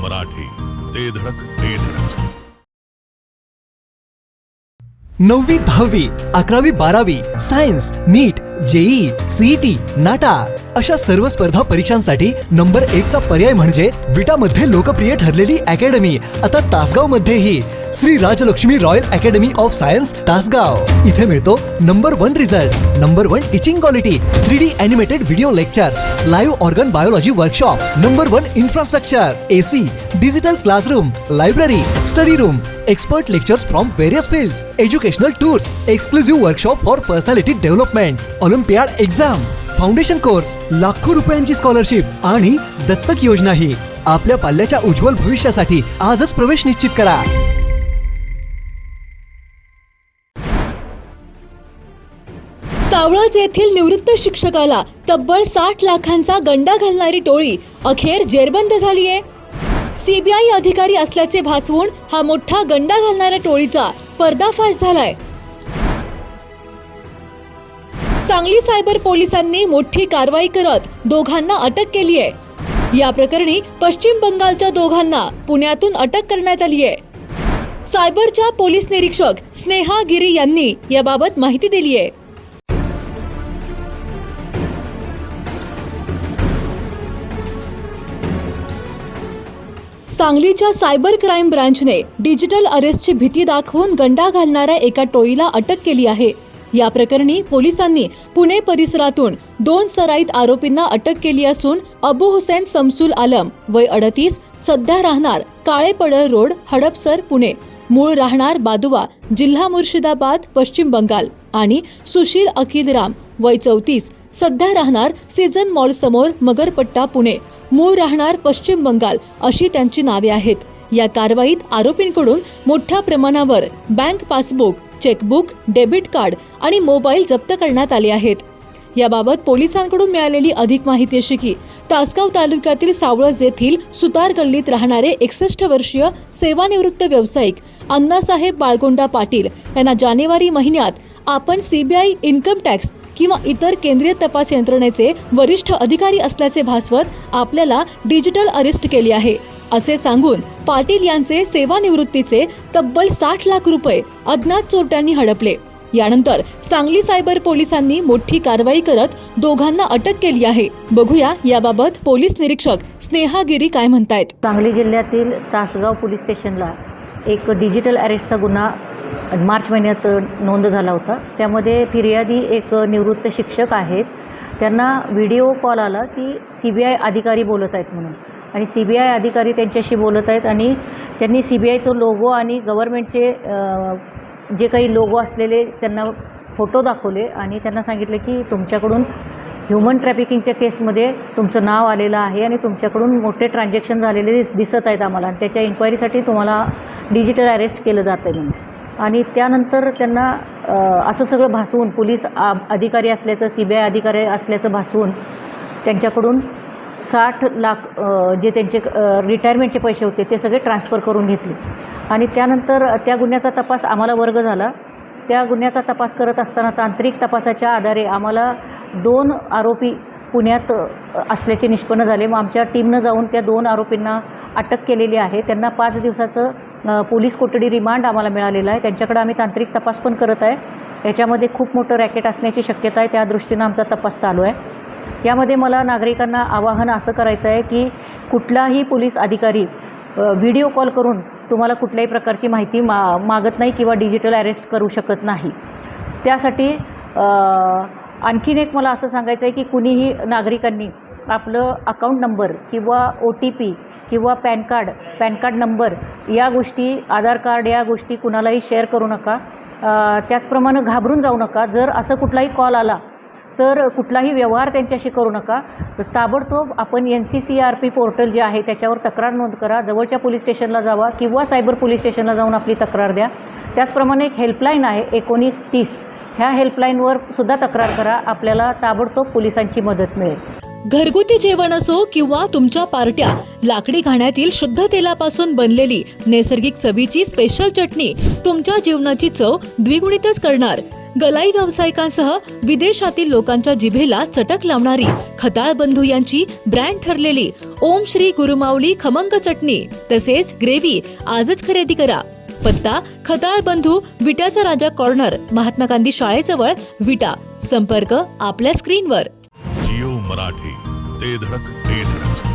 मराठी, ते धडक ते धडक. 9वी 10वी 11वी 12वी सायन्स, नीट, जेई, सीईटी, नाटा अशा सर्व स्पर्धा परीक्षांसाठी नंबर 1 चा पर्याय म्हणजे विटा मध्ये लोकप्रिय ठरलेली अकॅडमी आता तासगाव मध्येही Shri Rajlakshmi royal academy of science Tasgaon. इथे मिळतो number 1 result, number 1 teaching quality, 3D animated video lectures, live organ biology workshop, number 1 infrastructure, AC, digital classroom, library, study room, expert lectures from various fields, educational tours, exclusive workshop for personality development, Olympiad exam, foundation course, लाखो रुपयांची scholarship आणि दत्तक योजनाही. आपल्या पाल्याच्या उज्ज्वल भविष्यासाठी आजच प्रवेश निश्चित करा. सावळज येथील निवृत्त शिक्षकाला तब्बल 60 लाखांचा गंडा घालणारी टोळी अखेर जेरबंद झाली आहे. सीबीआय अधिकारी असल्याचे भासवून हा मोठा गंडा घालणाऱ्या टोळीचा पर्दाफाश झालाय. सांगली सायबर पोलिसांनी मोठी कारवाई करत दोघांना अटक केली आहे. या प्रकरणी पश्चिम बंगालच्या दोघांना पुण्यातून अटक करण्यात आली आहे. सायबरच्या पोलीस निरीक्षक स्नेहा गिरी यांनी याबाबत माहिती दिली आहे. सांगलीच्या सायबर क्राईम ब्रांचने डिजिटल अरेस्टची भीती दाखवून गंडा घालणाऱ्या एका टोळीला अटक केली आहे. या प्रकरणी पोलिसांनी पुणे परिसरातून 2 सराईत आरोपींना अटक केली असून अबू हुसेन समसूल आलम वय 38, सध्या राहणार काळेपडळ रोड, हडपसर, पुणे, मूळ राहणार बादुवा, जिल्हा मुर्शिदाबाद, पश्चिम बंगाल आणि सुशील अकिल राम वय 34, सध्या राहणार सीझन मॉल समोर, मगरपट्टा, पुणे, मूळ राहणार पश्चिम बंगाल अशी त्यांची नावे आहेत. या कारवाईत आरोपींकडून मोठ्या प्रमाणावर bank passbook, chequebook, debit card आणि मोबाईल जप्त करण्यात आले आहेत. याबाबत पोलिसांकडून मिळालेली अधिक माहिती अशी की तासगाव तालुक्यातील सावळज येथील सुतार गल्लीत राहणारे 61 वर्षीय सेवानिवृत्त व्यावसायिक अण्णासाहेब बाळगोंडा पाटील यांना जानेवारी महिन्यात आपण सीबीआय, इन्कम टॅक्स किंवा इतर केंद्रीय तपास यंत्रणेचे वरिष्ठ अधिकारी असल्याचे भासवत आपल्याला डिजिटल अरेस्ट केले आहे असे सांगून पाटील यांचे सेवानिवृत्तीचे तब्बल 60 लाख रुपये अज्ञात चोरट्यांनी हडपले. यानंतर सांगली सायबर पोलिसांनी मोठी कारवाई करत दोघांना अटक केली आहे. बघूया याबाबत पोलीस निरीक्षक स्नेहा गिरी काय म्हणतायत. सांगली जिल्ह्यातील तासगाव पोलीस स्टेशनला एक डिजिटल अरेस्टचा गुन्हा मार्च महिन्यात नोंद झाला होता. त्यामध्ये फिर्यादी एक निवृत्त शिक्षक आहेत. त्यांना व्हिडिओ कॉल आला की CBI अधिकारी बोलत आहेत म्हणून, आणि CBI अधिकारी त्यांच्याशी बोलत आहेत आणि त्यांनी CBIचं लोगो आणि गव्हर्नमेंटचे जे काही लोगो असलेले त्यांना फोटो दाखवले आणि त्यांना सांगितले की तुमच्याकडून ह्युमन ट्रॅफिकिंगच्या केसमध्ये तुमचं नाव आलेलं आहे आणि तुमच्याकडून मोठे ट्रान्झॅक्शन झालेले दिसत आहेत आम्हाला, आणि त्याच्या इन्क्वायरीसाठी तुम्हाला डिजिटल अरेस्ट केलं जातं आहे म्हणून. आणि त्यानंतर त्यांना असं सगळं भासवून पोलीस अधिकारी असल्याचं, CBI अधिकारी असल्याचं भासवून त्यांच्याकडून 60 लाख जे त्यांचे रिटायरमेंटचे पैसे होते ते सगळे ट्रान्सफर करून घेतले. आणि त्यानंतर त्या गुन्ह्याचा तपास आम्हाला वर्ग झाला. त्या गुन्ह्याचा तपास करत असताना तांत्रिक तपासाच्या आधारे आम्हाला 2 आरोपी पुण्यात असल्याचे निष्पन्न झाले. मग आमच्या टीमनं जाऊन त्या 2 आरोपींना अटक केलेली आहे. त्यांना 5 दिवसाचं पोलीस कोठडी रिमांड आम्हाला मिळालेलं आहे. त्यांच्याकडे आम्ही तांत्रिक तपास पण करत आहे. याच्यामध्ये खूप मोठं रॅकेट असण्याची शक्यता आहे. त्या दृष्टीनं आमचा तपास चालू आहे. यामध्ये मला नागरिकांना आवाहन असं करायचं आहे की कुठलाही पोलीस अधिकारी व्हिडिओ कॉल करून तुम्हाला कुठल्याही प्रकारची माहिती मागत नाही किंवा डिजिटल अरेस्ट करू शकत नाही. त्यासाठी आणखीन एक मला असं सांगायचं आहे की कुणीही नागरिकांनी आपलं अकाउंट नंबर किंवा OTP किंवा पॅन कार्ड नंबर या गोष्टी, आधार कार्ड या गोष्टी कुणालाही शेअर करू नका. त्याचप्रमाणे घाबरून जाऊ नका. जर असं कुठलाही कॉल आला तर कुठलाही व्यवहार त्यांच्याशी करू नका. तर ताबडतोब आपण NCCRP पोर्टल जे आहे त्याच्यावर तक्रार नोंद करा. जवळच्या पोलीस स्टेशनला जावा किंवा सायबर पोलीस स्टेशनला जाऊन आपली तक्रार द्या. त्याचप्रमाणे एक हेल्पलाईन आहे 1930, ह्या हेल्पलाईनवर सुद्धा तक्रार करा. आपल्याला ताबडतोब पोलिसांची मदत मिळेल. घरगुती जेवण असो किंवा तुमच्या पार्ट्या, लाकडी घाण्यातील शुद्ध तेलापासून बनलेली नैसर्गिक चवीची स्पेशल चटणी तुमच्या जीवनाची चव द्विगुणितच करणार. गलाई व्यावसायिकांसह विदेशातील लोकांच्या जिभेला चटक लावणारी खताळ बंधू यांची ब्रँड ठरलेली ओम श्री गुरुमाऊली खमंग चटणी तसेच ग्रेव्ही आजच खरेदी करा. पत्ता खताळ बंधू, विट्याचा राजा कॉर्नर, महात्मा गांधी शाळेजवळ, विटा. संपर्क आपल्या स्क्रीनवर. जिओ मराठी, ते धडक ते धडक.